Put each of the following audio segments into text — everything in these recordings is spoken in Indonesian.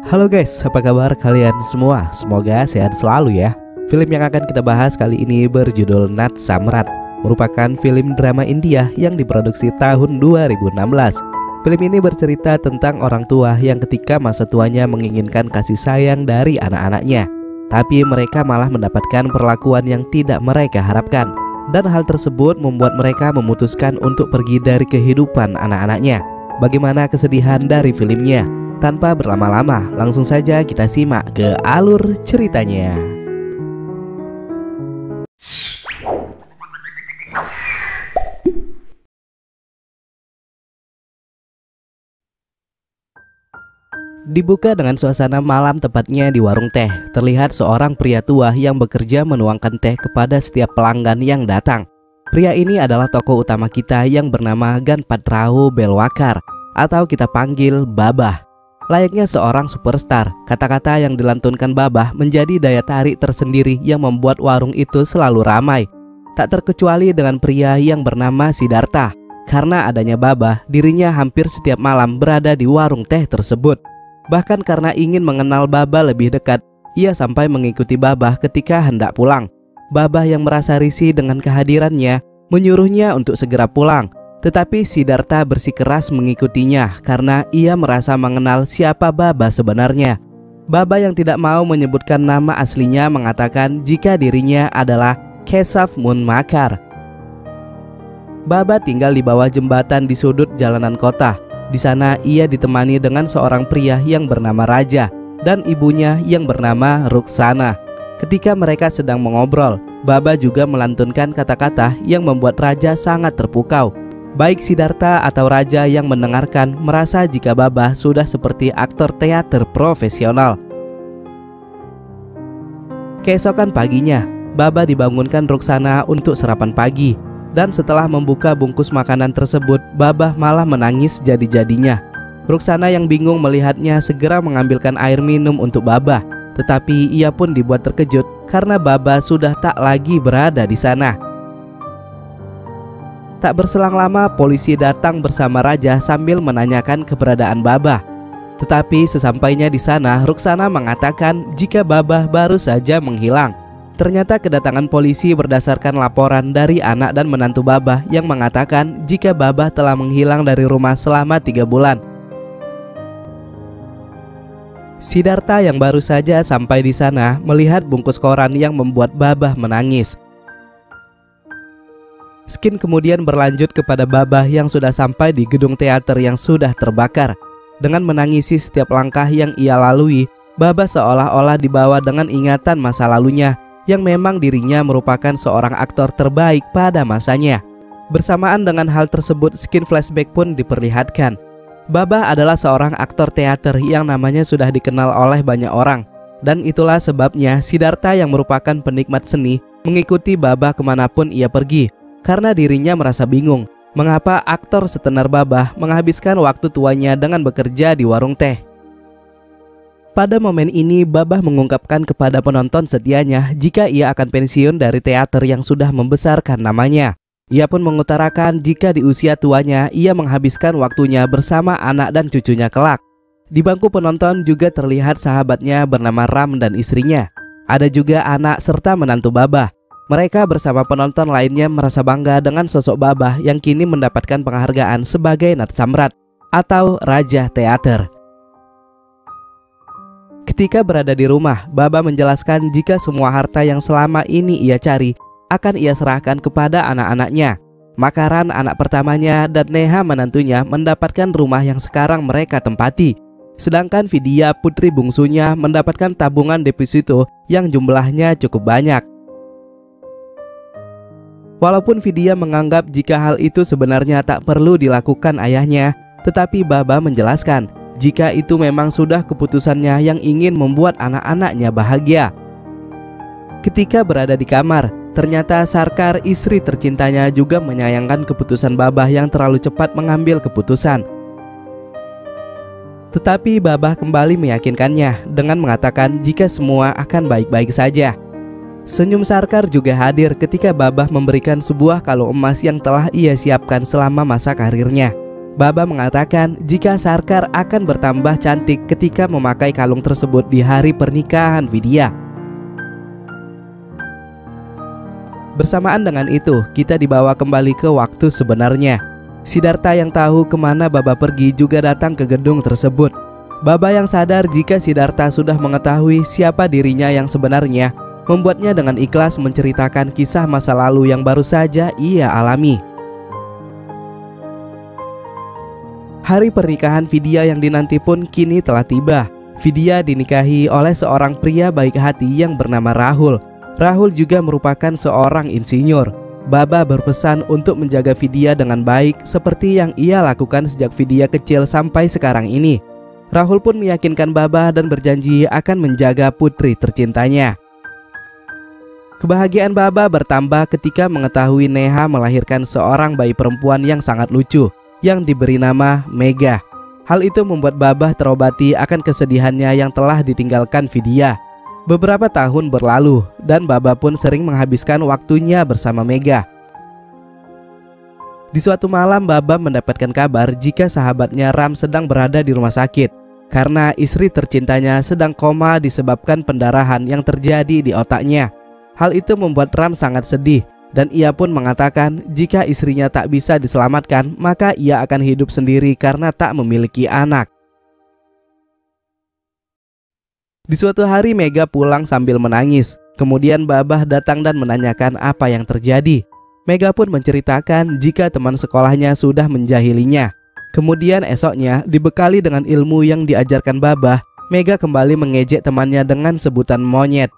Halo guys, apa kabar kalian semua? Semoga sehat selalu ya. Film yang akan kita bahas kali ini berjudul Nat Samrat, merupakan film drama India yang diproduksi tahun 2016. Film ini bercerita tentang orang tua yang ketika masa tuanya menginginkan kasih sayang dari anak-anaknya, tapi mereka malah mendapatkan perlakuan yang tidak mereka harapkan. Dan hal tersebut membuat mereka memutuskan untuk pergi dari kehidupan anak-anaknya. Bagaimana kesedihan dari filmnya? Tanpa berlama-lama, langsung saja kita simak ke alur ceritanya. Dibuka dengan suasana malam, tepatnya di warung teh. Terlihat seorang pria tua yang bekerja menuangkan teh kepada setiap pelanggan yang datang. Pria ini adalah tokoh utama kita yang bernama Ganpatrao Belwakar, atau kita panggil Babah. Layaknya seorang superstar, kata-kata yang dilantunkan Babah menjadi daya tarik tersendiri yang membuat warung itu selalu ramai. Tak terkecuali dengan pria yang bernama Siddhartha. Karena adanya Babah, dirinya hampir setiap malam berada di warung teh tersebut. Bahkan karena ingin mengenal Babah lebih dekat, ia sampai mengikuti Babah ketika hendak pulang. Babah yang merasa risih dengan kehadirannya menyuruhnya untuk segera pulang. Tetapi Siddhartha bersikeras mengikutinya karena ia merasa mengenal siapa Babah sebenarnya. Babah yang tidak mau menyebutkan nama aslinya mengatakan jika dirinya adalah Keshav Munmakar. Babah tinggal di bawah jembatan di sudut jalanan kota. Di sana ia ditemani dengan seorang pria yang bernama Raja dan ibunya yang bernama Ruksana. Ketika mereka sedang mengobrol, Babah juga melantunkan kata-kata yang membuat Raja sangat terpukau. Baik Siddhartha atau Raja yang mendengarkan merasa jika Babah sudah seperti aktor teater profesional. Keesokan paginya, Babah dibangunkan Ruksana untuk sarapan pagi. Dan setelah membuka bungkus makanan tersebut, Babah malah menangis jadi-jadinya. Ruksana yang bingung melihatnya segera mengambilkan air minum untuk Babah. Tetapi ia pun dibuat terkejut karena Babah sudah tak lagi berada di sana. Tak berselang lama, polisi datang bersama Raja sambil menanyakan keberadaan Babah. Tetapi sesampainya di sana, Ruksana mengatakan jika Babah baru saja menghilang. Ternyata kedatangan polisi berdasarkan laporan dari anak dan menantu Babah yang mengatakan jika Babah telah menghilang dari rumah selama 3 bulan. Siddhartha yang baru saja sampai di sana melihat bungkus koran yang membuat Babah menangis. Skin kemudian berlanjut kepada Babah yang sudah sampai di gedung teater yang sudah terbakar. Dengan menangisi setiap langkah yang ia lalui, Babah seolah-olah dibawa dengan ingatan masa lalunya yang memang dirinya merupakan seorang aktor terbaik pada masanya. Bersamaan dengan hal tersebut, skin flashback pun diperlihatkan. Babah adalah seorang aktor teater yang namanya sudah dikenal oleh banyak orang. Dan itulah sebabnya Siddhartha yang merupakan penikmat seni mengikuti Babah kemanapun ia pergi. Karena dirinya merasa bingung mengapa aktor setenar Babah menghabiskan waktu tuanya dengan bekerja di warung teh. Pada momen ini, Babah mengungkapkan kepada penonton setianya jika ia akan pensiun dari teater yang sudah membesarkan namanya. Ia pun mengutarakan jika di usia tuanya ia menghabiskan waktunya bersama anak dan cucunya kelak. Di bangku penonton juga terlihat sahabatnya bernama Ram dan istrinya. Ada juga anak serta menantu Babah. Mereka bersama penonton lainnya merasa bangga dengan sosok Babah yang kini mendapatkan penghargaan sebagai Nat Samrat atau Raja Teater. Ketika berada di rumah, Babah menjelaskan jika semua harta yang selama ini ia cari akan ia serahkan kepada anak-anaknya. Makaran anak pertamanya dan Neha menantunya mendapatkan rumah yang sekarang mereka tempati. Sedangkan Vidya putri bungsunya mendapatkan tabungan deposito yang jumlahnya cukup banyak. Walaupun Vidya menganggap jika hal itu sebenarnya tak perlu dilakukan ayahnya, tetapi Babah menjelaskan jika itu memang sudah keputusannya yang ingin membuat anak-anaknya bahagia. Ketika berada di kamar, ternyata Sarkar, istri tercintanya, juga menyayangkan keputusan Babah yang terlalu cepat mengambil keputusan. Tetapi Babah kembali meyakinkannya dengan mengatakan jika semua akan baik-baik saja. Senyum Sarkar juga hadir ketika Babah memberikan sebuah kalung emas yang telah ia siapkan selama masa karirnya. Baba mengatakan jika Sarkar akan bertambah cantik ketika memakai kalung tersebut di hari pernikahan Vidya. Bersamaan dengan itu, kita dibawa kembali ke waktu sebenarnya. Siddhartha yang tahu kemana Baba pergi juga datang ke gedung tersebut. Baba yang sadar jika Siddhartha sudah mengetahui siapa dirinya yang sebenarnya, membuatnya dengan ikhlas menceritakan kisah masa lalu yang baru saja ia alami. Hari pernikahan Vidya yang dinanti pun kini telah tiba. Vidya dinikahi oleh seorang pria baik hati yang bernama Rahul. Rahul juga merupakan seorang insinyur. Baba berpesan untuk menjaga Vidya dengan baik seperti yang ia lakukan sejak Vidya kecil sampai sekarang ini. Rahul pun meyakinkan Baba dan berjanji akan menjaga putri tercintanya. Kebahagiaan Baba bertambah ketika mengetahui Neha melahirkan seorang bayi perempuan yang sangat lucu yang diberi nama Mega. Hal itu membuat Baba terobati akan kesedihannya yang telah ditinggalkan Vidya. Beberapa tahun berlalu dan Baba pun sering menghabiskan waktunya bersama Mega. Di suatu malam Baba mendapatkan kabar jika sahabatnya Ram sedang berada di rumah sakit karena istri tercintanya sedang koma disebabkan pendarahan yang terjadi di otaknya. Hal itu membuat Ram sangat sedih dan ia pun mengatakan jika istrinya tak bisa diselamatkan maka ia akan hidup sendiri karena tak memiliki anak. Di suatu hari Mega pulang sambil menangis. Kemudian Baba datang dan menanyakan apa yang terjadi. Mega pun menceritakan jika teman sekolahnya sudah menjahilinya. Kemudian esoknya dibekali dengan ilmu yang diajarkan Baba, Mega kembali mengejek temannya dengan sebutan monyet.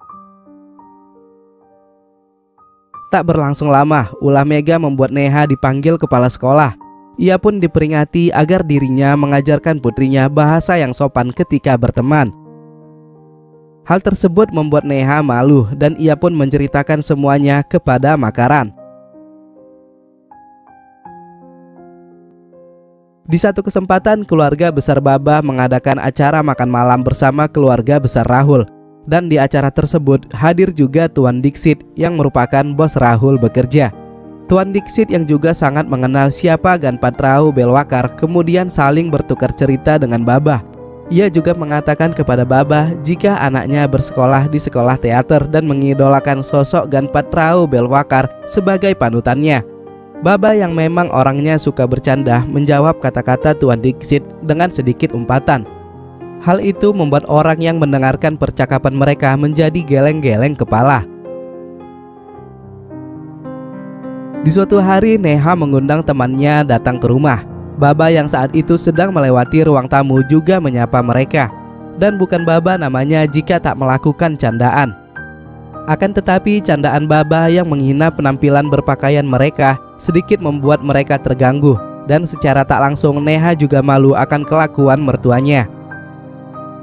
Tak berlangsung lama, ulah Mega membuat Neha dipanggil kepala sekolah. Ia pun diperingati agar dirinya mengajarkan putrinya bahasa yang sopan ketika berteman. Hal tersebut membuat Neha malu dan ia pun menceritakan semuanya kepada Makaran. Di satu kesempatan, keluarga besar Baba mengadakan acara makan malam bersama keluarga besar Rahul. Dan di acara tersebut hadir juga Tuan Diksit yang merupakan bos Rahul bekerja. Tuan Diksit yang juga sangat mengenal siapa Ganpatrau Belwakar kemudian saling bertukar cerita dengan Baba. Ia juga mengatakan kepada Baba jika anaknya bersekolah di sekolah teater dan mengidolakan sosok Ganpatrau Belwakar sebagai panutannya. Baba yang memang orangnya suka bercanda menjawab kata-kata Tuan Diksit dengan sedikit umpatan. Hal itu membuat orang yang mendengarkan percakapan mereka menjadi geleng-geleng kepala. Di suatu hari Neha mengundang temannya datang ke rumah. Baba yang saat itu sedang melewati ruang tamu juga menyapa mereka. Dan bukan Baba namanya jika tak melakukan candaan. Akan tetapi candaan Baba yang menghina penampilan berpakaian mereka sedikit membuat mereka terganggu. Dan secara tak langsung Neha juga malu akan kelakuan mertuanya.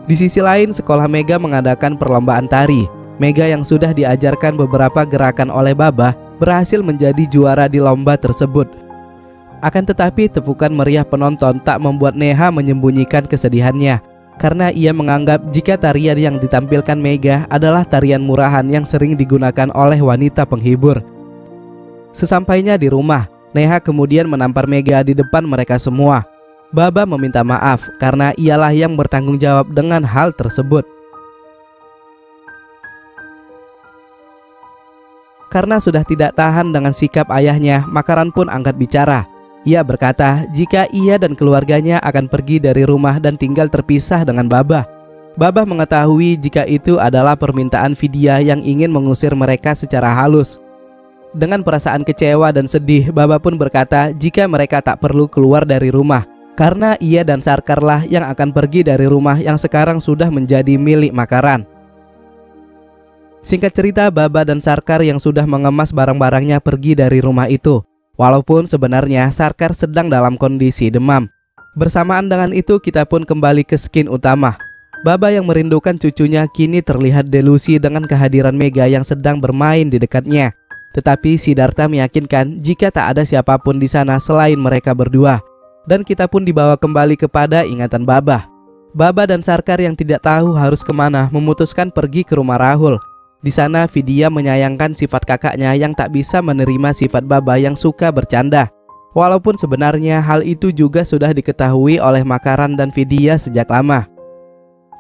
Di sisi lain, sekolah Mega mengadakan perlombaan tari. Mega yang sudah diajarkan beberapa gerakan oleh Baba berhasil menjadi juara di lomba tersebut. Akan tetapi tepukan meriah penonton tak membuat Neha menyembunyikan kesedihannya, karena ia menganggap jika tarian yang ditampilkan Mega adalah tarian murahan yang sering digunakan oleh wanita penghibur. Sesampainya di rumah, Neha kemudian menampar Mega di depan mereka semua. Baba meminta maaf karena ialah yang bertanggung jawab dengan hal tersebut. Karena sudah tidak tahan dengan sikap ayahnya, Makaran pun angkat bicara. Ia berkata jika ia dan keluarganya akan pergi dari rumah dan tinggal terpisah dengan Baba. Baba mengetahui jika itu adalah permintaan Vidya yang ingin mengusir mereka secara halus. Dengan perasaan kecewa dan sedih, Baba pun berkata jika mereka tak perlu keluar dari rumah, karena ia dan Sarkarlah yang akan pergi dari rumah yang sekarang sudah menjadi milik Makaran. Singkat cerita, Baba dan Sarkar yang sudah mengemas barang-barangnya pergi dari rumah itu. Walaupun sebenarnya Sarkar sedang dalam kondisi demam. Bersamaan dengan itu kita pun kembali ke scene utama. Baba yang merindukan cucunya kini terlihat delusi dengan kehadiran Mega yang sedang bermain di dekatnya. Tetapi Siddhartha meyakinkan jika tak ada siapapun di sana selain mereka berdua. Dan kita pun dibawa kembali kepada ingatan Baba. Baba dan Sarkar yang tidak tahu harus kemana memutuskan pergi ke rumah Rahul. Di sana Vidya menyayangkan sifat kakaknya yang tak bisa menerima sifat Baba yang suka bercanda. Walaupun sebenarnya hal itu juga sudah diketahui oleh Makaran dan Vidya sejak lama.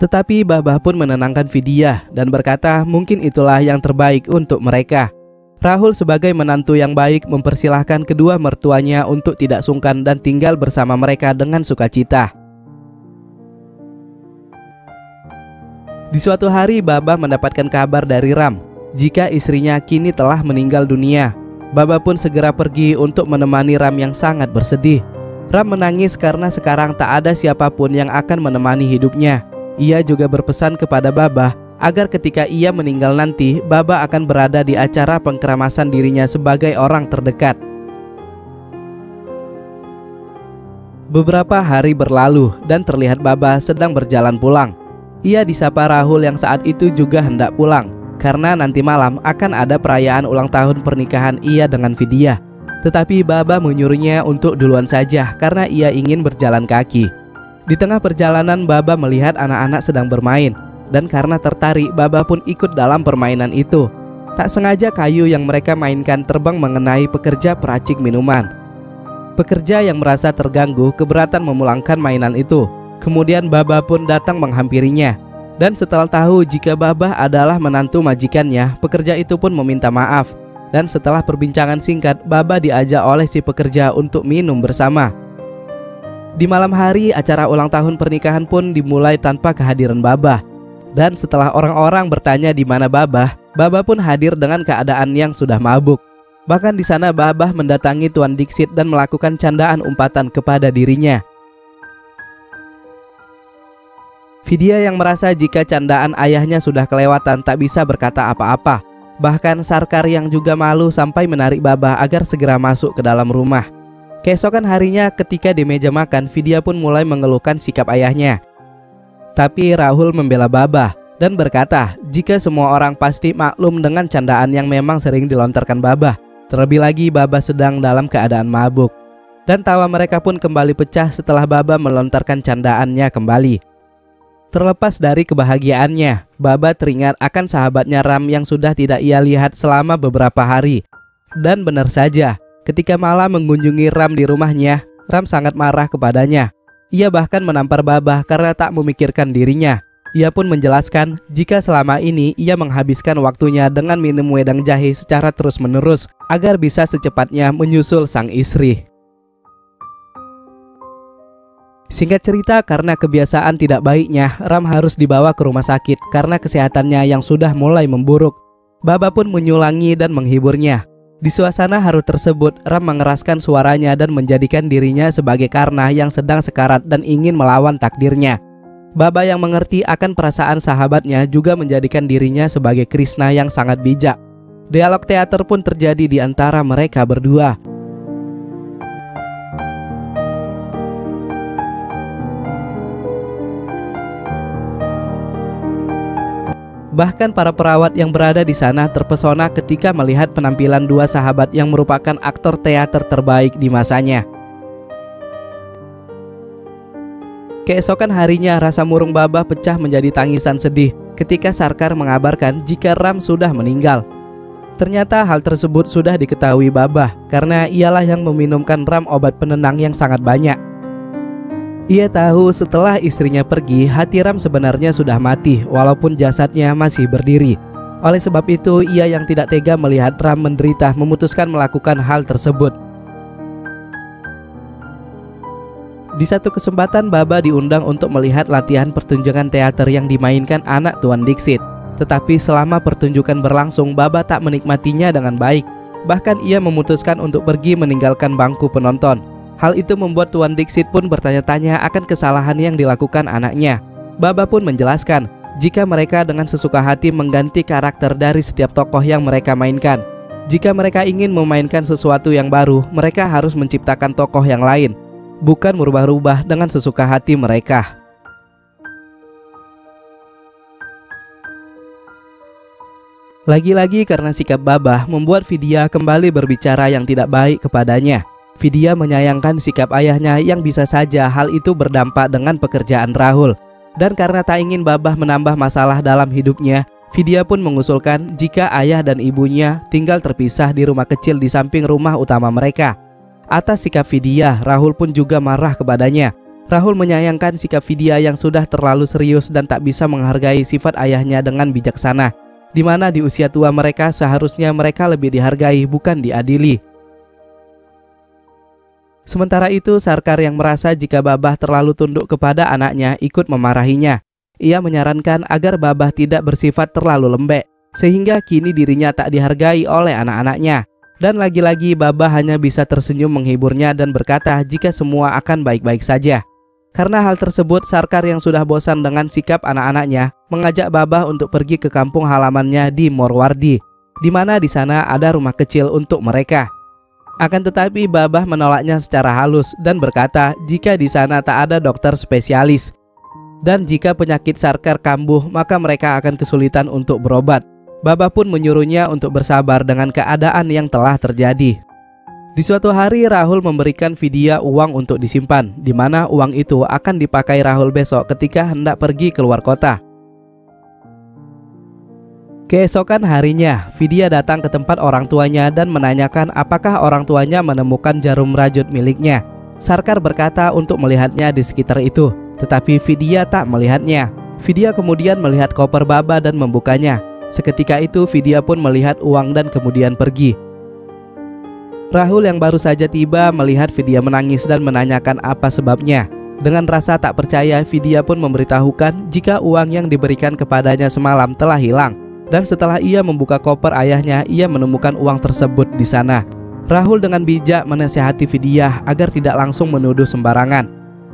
Tetapi Babah pun menenangkan Vidya dan berkata mungkin itulah yang terbaik untuk mereka. Rahul sebagai menantu yang baik mempersilahkan kedua mertuanya untuk tidak sungkan dan tinggal bersama mereka dengan sukacita. Di suatu hari Babah mendapatkan kabar dari Ram jika istrinya kini telah meninggal dunia. Babah pun segera pergi untuk menemani Ram yang sangat bersedih. Ram menangis karena sekarang tak ada siapapun yang akan menemani hidupnya. Ia juga berpesan kepada Babah agar ketika ia meninggal nanti, Babah akan berada di acara pengkeramasan dirinya sebagai orang terdekat. Beberapa hari berlalu dan terlihat Babah sedang berjalan pulang. Ia disapa Rahul yang saat itu juga hendak pulang, karena nanti malam akan ada perayaan ulang tahun pernikahan ia dengan Vidya. Tetapi Babah menyuruhnya untuk duluan saja karena ia ingin berjalan kaki. Di tengah perjalanan Babah melihat anak-anak sedang bermain, dan karena tertarik Babah pun ikut dalam permainan itu. Tak sengaja kayu yang mereka mainkan terbang mengenai pekerja peracik minuman. Pekerja yang merasa terganggu keberatan memulangkan mainan itu. Kemudian Babah pun datang menghampirinya. Dan setelah tahu jika Babah adalah menantu majikannya, pekerja itu pun meminta maaf. Dan setelah perbincangan singkat, Babah diajak oleh si pekerja untuk minum bersama. Di malam hari, acara ulang tahun pernikahan pun dimulai tanpa kehadiran Babah. Dan setelah orang-orang bertanya di mana Babah, Babah pun hadir dengan keadaan yang sudah mabuk. Bahkan di sana Babah mendatangi Tuan Diksit dan melakukan candaan umpatan kepada dirinya. Vidya yang merasa jika candaan ayahnya sudah kelewatan tak bisa berkata apa-apa. Bahkan Sarkar yang juga malu sampai menarik Babah agar segera masuk ke dalam rumah. Keesokan harinya ketika di meja makan, Vidya pun mulai mengeluhkan sikap ayahnya. Tapi Rahul membela Babah dan berkata jika semua orang pasti maklum dengan candaan yang memang sering dilontarkan Babah. Terlebih lagi Babah sedang dalam keadaan mabuk. Dan tawa mereka pun kembali pecah setelah Babah melontarkan candaannya kembali. Terlepas dari kebahagiaannya, Babah teringat akan sahabatnya Ram yang sudah tidak ia lihat selama beberapa hari. Dan benar saja, ketika malam mengunjungi Ram di rumahnya, Ram sangat marah kepadanya. Ia bahkan menampar Babah karena tak memikirkan dirinya. Ia pun menjelaskan jika selama ini ia menghabiskan waktunya dengan minum wedang jahe secara terus-menerus agar bisa secepatnya menyusul sang istri. Singkat cerita, karena kebiasaan tidak baiknya, Ram harus dibawa ke rumah sakit karena kesehatannya yang sudah mulai memburuk. Babah pun menyulangi dan menghiburnya. Di suasana haru tersebut, Ram mengeraskan suaranya dan menjadikan dirinya sebagai Karna yang sedang sekarat dan ingin melawan takdirnya. Babah yang mengerti akan perasaan sahabatnya juga menjadikan dirinya sebagai Krishna yang sangat bijak. Dialog teater pun terjadi di antara mereka berdua. Bahkan para perawat yang berada di sana terpesona ketika melihat penampilan dua sahabat yang merupakan aktor teater terbaik di masanya. Keesokan harinya rasa murung Babah pecah menjadi tangisan sedih ketika Sarkar mengabarkan jika Ram sudah meninggal. Ternyata hal tersebut sudah diketahui Babah karena ialah yang meminumkan Ram obat penenang yang sangat banyak. Ia tahu setelah istrinya pergi, hati Ram sebenarnya sudah mati walaupun jasadnya masih berdiri. Oleh sebab itu, ia yang tidak tega melihat Ram menderita memutuskan melakukan hal tersebut. Di satu kesempatan, Babah diundang untuk melihat latihan pertunjukan teater yang dimainkan anak Tuan Diksit. Tetapi selama pertunjukan berlangsung, Babah tak menikmatinya dengan baik. Bahkan ia memutuskan untuk pergi meninggalkan bangku penonton. Hal itu membuat Tuan Diksit pun bertanya-tanya akan kesalahan yang dilakukan anaknya. Babah pun menjelaskan jika mereka dengan sesuka hati mengganti karakter dari setiap tokoh yang mereka mainkan. Jika mereka ingin memainkan sesuatu yang baru, mereka harus menciptakan tokoh yang lain, bukan merubah-rubah dengan sesuka hati mereka. Lagi-lagi karena sikap Babah membuat Vidya kembali berbicara yang tidak baik kepadanya. Vidya menyayangkan sikap ayahnya yang bisa saja hal itu berdampak dengan pekerjaan Rahul. Dan karena tak ingin Babah menambah masalah dalam hidupnya, Vidya pun mengusulkan jika ayah dan ibunya tinggal terpisah di rumah kecil di samping rumah utama mereka. Atas sikap Vidya, Rahul pun juga marah kepadanya. Rahul menyayangkan sikap Vidya yang sudah terlalu serius dan tak bisa menghargai sifat ayahnya dengan bijaksana, di mana di usia tua mereka seharusnya mereka lebih dihargai bukan diadili. Sementara itu, Sarkar yang merasa jika Babah terlalu tunduk kepada anaknya ikut memarahinya. Ia menyarankan agar Babah tidak bersifat terlalu lembek, sehingga kini dirinya tak dihargai oleh anak-anaknya. Dan lagi-lagi Babah hanya bisa tersenyum menghiburnya dan berkata jika semua akan baik-baik saja. Karena hal tersebut, Sarkar yang sudah bosan dengan sikap anak-anaknya mengajak Babah untuk pergi ke kampung halamannya di Morwardi, di mana di sana ada rumah kecil untuk mereka. Akan tetapi Babah menolaknya secara halus dan berkata jika di sana tak ada dokter spesialis, dan jika penyakit Sarkar kambuh maka mereka akan kesulitan untuk berobat. Babah pun menyuruhnya untuk bersabar dengan keadaan yang telah terjadi. Di suatu hari Rahul memberikan Vidya uang untuk disimpan, di mana uang itu akan dipakai Rahul besok ketika hendak pergi keluar kota. Keesokan harinya, Vidya datang ke tempat orang tuanya dan menanyakan apakah orang tuanya menemukan jarum rajut miliknya. Sarkar berkata untuk melihatnya di sekitar itu, tetapi Vidya tak melihatnya. Vidya kemudian melihat koper Babah dan membukanya. Seketika itu Vidya pun melihat uang dan kemudian pergi. Rahul yang baru saja tiba melihat Vidya menangis dan menanyakan apa sebabnya. Dengan rasa tak percaya, Vidya pun memberitahukan jika uang yang diberikan kepadanya semalam telah hilang. Dan setelah ia membuka koper ayahnya, ia menemukan uang tersebut di sana. Rahul dengan bijak menasihati Vidya agar tidak langsung menuduh sembarangan.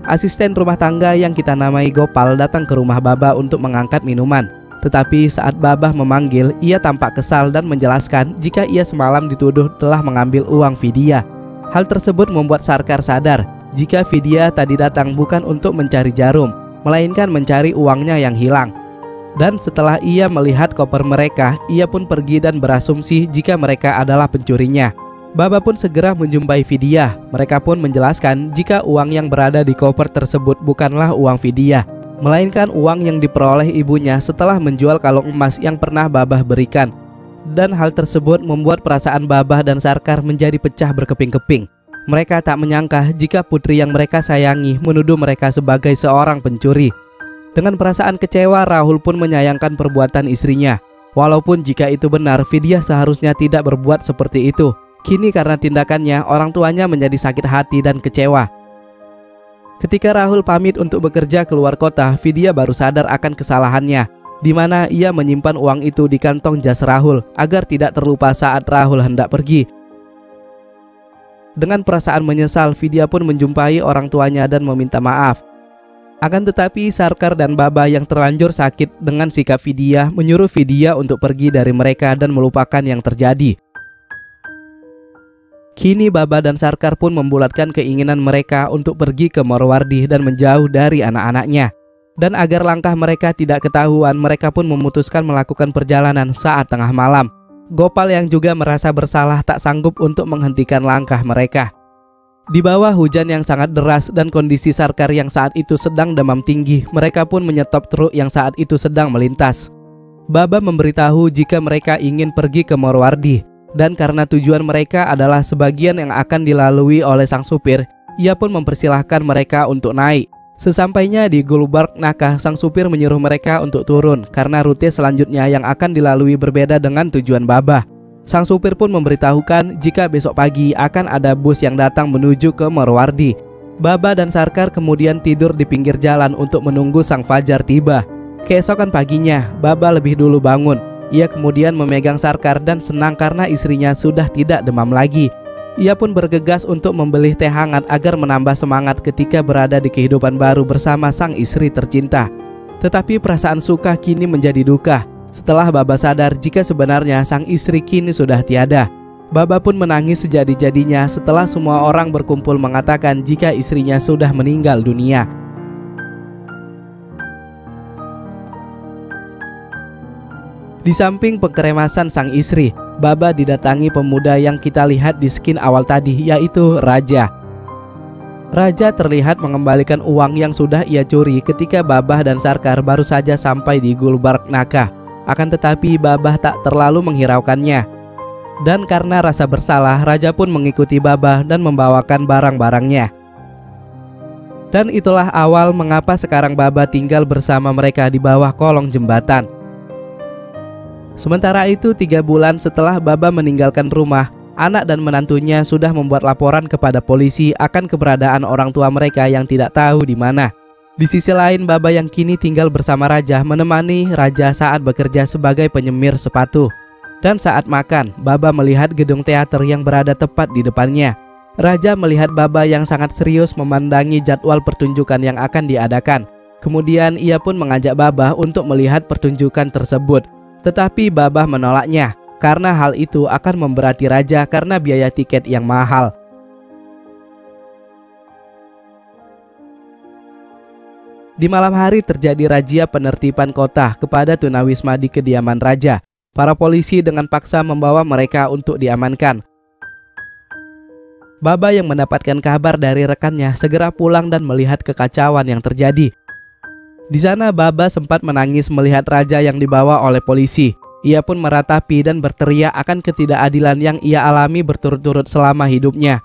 Asisten rumah tangga yang kita namai Gopal datang ke rumah Babah untuk mengangkat minuman. Tetapi saat Babah memanggil, ia tampak kesal dan menjelaskan jika ia semalam dituduh telah mengambil uang Vidya. Hal tersebut membuat Sarkar sadar jika Vidya tadi datang bukan untuk mencari jarum, melainkan mencari uangnya yang hilang. Dan setelah ia melihat koper mereka, ia pun pergi dan berasumsi jika mereka adalah pencurinya. Babah pun segera menjumpai Vidya. Mereka pun menjelaskan jika uang yang berada di koper tersebut bukanlah uang Vidya, melainkan uang yang diperoleh ibunya setelah menjual kalung emas yang pernah Babah berikan. Dan hal tersebut membuat perasaan Babah dan Sarkar menjadi pecah berkeping-keping. Mereka tak menyangka jika putri yang mereka sayangi menuduh mereka sebagai seorang pencuri. Dengan perasaan kecewa, Rahul pun menyayangkan perbuatan istrinya. Walaupun jika itu benar, Vidya seharusnya tidak berbuat seperti itu. Kini karena tindakannya, orang tuanya menjadi sakit hati dan kecewa. Ketika Rahul pamit untuk bekerja keluar kota, Vidya baru sadar akan kesalahannya, di mana ia menyimpan uang itu di kantong jas Rahul agar tidak terlupa saat Rahul hendak pergi. Dengan perasaan menyesal, Vidya pun menjumpai orang tuanya dan meminta maaf. Akan tetapi Sarkar dan Babah yang terlanjur sakit dengan sikap Vidya menyuruh Vidya untuk pergi dari mereka dan melupakan yang terjadi. Kini Babah dan Sarkar pun membulatkan keinginan mereka untuk pergi ke Morwardi dan menjauh dari anak-anaknya. Dan agar langkah mereka tidak ketahuan, mereka pun memutuskan melakukan perjalanan saat tengah malam. Gopal yang juga merasa bersalah tak sanggup untuk menghentikan langkah mereka. Di bawah hujan yang sangat deras dan kondisi Sarkar yang saat itu sedang demam tinggi, mereka pun menyetop truk yang saat itu sedang melintas. Babah memberitahu jika mereka ingin pergi ke Morwardi, dan karena tujuan mereka adalah sebagian yang akan dilalui oleh sang supir, ia pun mempersilahkan mereka untuk naik. Sesampainya di Gulbarg Naka, sang supir menyuruh mereka untuk turun karena rute selanjutnya yang akan dilalui berbeda dengan tujuan Babah. Sang supir pun memberitahukan jika besok pagi akan ada bus yang datang menuju ke Morwardi. Babah dan Sarkar kemudian tidur di pinggir jalan untuk menunggu sang fajar tiba. Keesokan paginya, Babah lebih dulu bangun. Ia kemudian memegang Sarkar dan senang karena istrinya sudah tidak demam lagi. Ia pun bergegas untuk membeli teh hangat agar menambah semangat ketika berada di kehidupan baru bersama sang istri tercinta. Tetapi perasaan suka kini menjadi duka setelah Babah sadar jika sebenarnya sang istri kini sudah tiada. Babah pun menangis sejadi-jadinya setelah semua orang berkumpul mengatakan jika istrinya sudah meninggal dunia. Di samping pengkeremasan sang istri, Babah didatangi pemuda yang kita lihat di skin awal tadi, yaitu Raja. Raja terlihat mengembalikan uang yang sudah ia curi ketika Babah dan Sarkar baru saja sampai di Gulbarg Naka. Akan tetapi Babah tak terlalu menghiraukannya. Dan karena rasa bersalah, raja pun mengikuti Baba dan membawakan barang-barangnya. Dan itulah awal mengapa sekarang Baba tinggal bersama mereka di bawah kolong jembatan. Sementara itu 3 bulan setelah Baba meninggalkan rumah, anak dan menantunya sudah membuat laporan kepada polisi akan keberadaan orang tua mereka yang tidak tahu di mana. Di sisi lain, Baba yang kini tinggal bersama raja menemani raja saat bekerja sebagai penyemir sepatu. Dan saat makan, Baba melihat gedung teater yang berada tepat di depannya. Raja melihat Baba yang sangat serius memandangi jadwal pertunjukan yang akan diadakan. Kemudian ia pun mengajak Baba untuk melihat pertunjukan tersebut. Tetapi Baba menolaknya karena hal itu akan memberati raja karena biaya tiket yang mahal. Di malam hari terjadi razia penertiban kota kepada tunawisma di kediaman raja. Para polisi dengan paksa membawa mereka untuk diamankan. Baba yang mendapatkan kabar dari rekannya segera pulang dan melihat kekacauan yang terjadi. Di sana Baba sempat menangis melihat raja yang dibawa oleh polisi. Ia pun meratapi dan berteriak akan ketidakadilan yang ia alami berturut-turut selama hidupnya.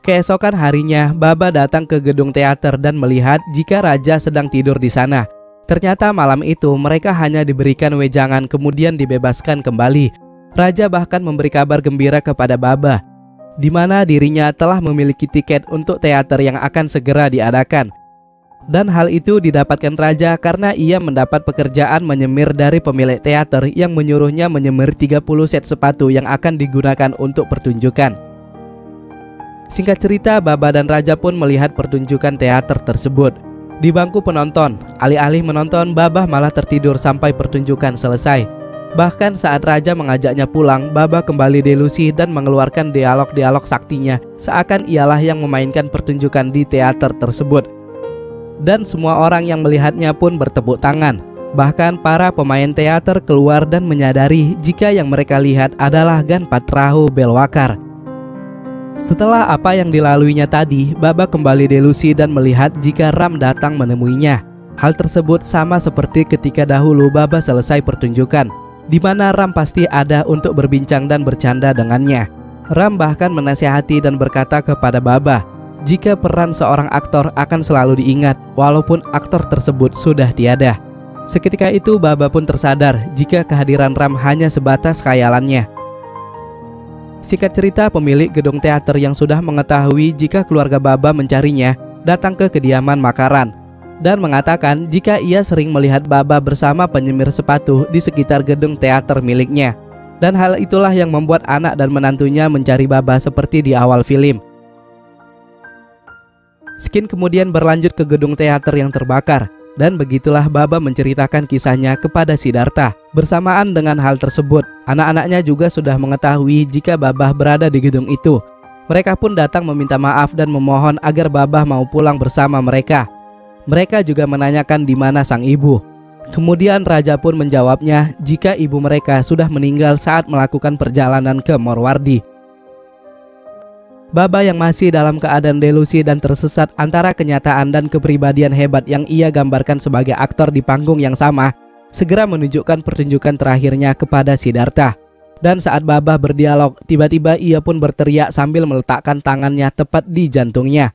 Keesokan harinya, Baba datang ke gedung teater dan melihat jika raja sedang tidur di sana. Ternyata malam itu mereka hanya diberikan wejangan kemudian dibebaskan kembali. Raja bahkan memberi kabar gembira kepada Baba, di mana dirinya telah memiliki tiket untuk teater yang akan segera diadakan. Dan hal itu didapatkan raja karena ia mendapat pekerjaan menyemir dari pemilik teater yang menyuruhnya menyemir 30 set sepatu yang akan digunakan untuk pertunjukan. Singkat cerita, Baba dan raja pun melihat pertunjukan teater tersebut. Di bangku penonton, alih-alih menonton, Baba malah tertidur sampai pertunjukan selesai. Bahkan saat raja mengajaknya pulang, Baba kembali delusi dan mengeluarkan dialog-dialog saktinya, seakan ialah yang memainkan pertunjukan di teater tersebut. Dan semua orang yang melihatnya pun bertepuk tangan. Bahkan para pemain teater keluar dan menyadari jika yang mereka lihat adalah Ganpatrahu Belwakar. Setelah apa yang dilaluinya tadi, Baba kembali delusi dan melihat jika Ram datang menemuinya. Hal tersebut sama seperti ketika dahulu Baba selesai pertunjukan, di mana Ram pasti ada untuk berbincang dan bercanda dengannya. Ram bahkan menasihati dan berkata kepada Baba, jika peran seorang aktor akan selalu diingat walaupun aktor tersebut sudah tiada. Seketika itu Baba pun tersadar jika kehadiran Ram hanya sebatas khayalannya. Singkat cerita, pemilik gedung teater yang sudah mengetahui jika keluarga Baba mencarinya datang ke kediaman Makaran dan mengatakan jika ia sering melihat Baba bersama penyemir sepatu di sekitar gedung teater miliknya. Dan hal itulah yang membuat anak dan menantunya mencari Baba seperti di awal film. Skin kemudian berlanjut ke gedung teater yang terbakar. Dan begitulah Baba menceritakan kisahnya kepada Siddhartha. Bersamaan dengan hal tersebut, anak-anaknya juga sudah mengetahui jika Baba berada di gedung itu. Mereka pun datang meminta maaf dan memohon agar Baba mau pulang bersama mereka. Mereka juga menanyakan di mana sang ibu. Kemudian raja pun menjawabnya jika ibu mereka sudah meninggal saat melakukan perjalanan ke Morwardi. Baba yang masih dalam keadaan delusi dan tersesat antara kenyataan dan kepribadian hebat yang ia gambarkan sebagai aktor di panggung yang sama, segera menunjukkan pertunjukan terakhirnya kepada Siddhartha. Dan saat Baba berdialog, tiba-tiba ia pun berteriak sambil meletakkan tangannya tepat di jantungnya.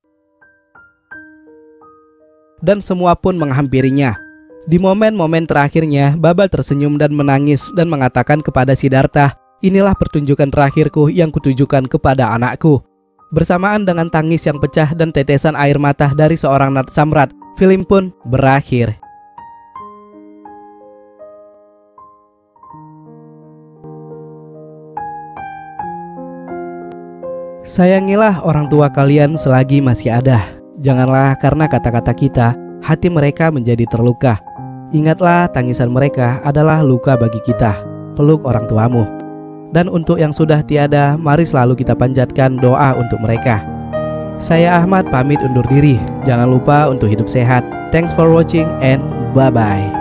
Dan semua pun menghampirinya. Di momen-momen terakhirnya, Baba tersenyum dan menangis dan mengatakan kepada Siddhartha, inilah pertunjukan terakhirku yang kutujukan kepada anakku. Bersamaan dengan tangis yang pecah dan tetesan air mata dari seorang Nat Samrat, film pun berakhir. Sayangilah orang tua kalian selagi masih ada. Janganlah karena kata-kata kita, hati mereka menjadi terluka. Ingatlah tangisan mereka adalah luka bagi kita. Peluk orang tuamu. Dan untuk yang sudah tiada, mari selalu kita panjatkan doa untuk mereka. Saya Ahmad pamit undur diri. Jangan lupa untuk hidup sehat. Thanks for watching and bye-bye.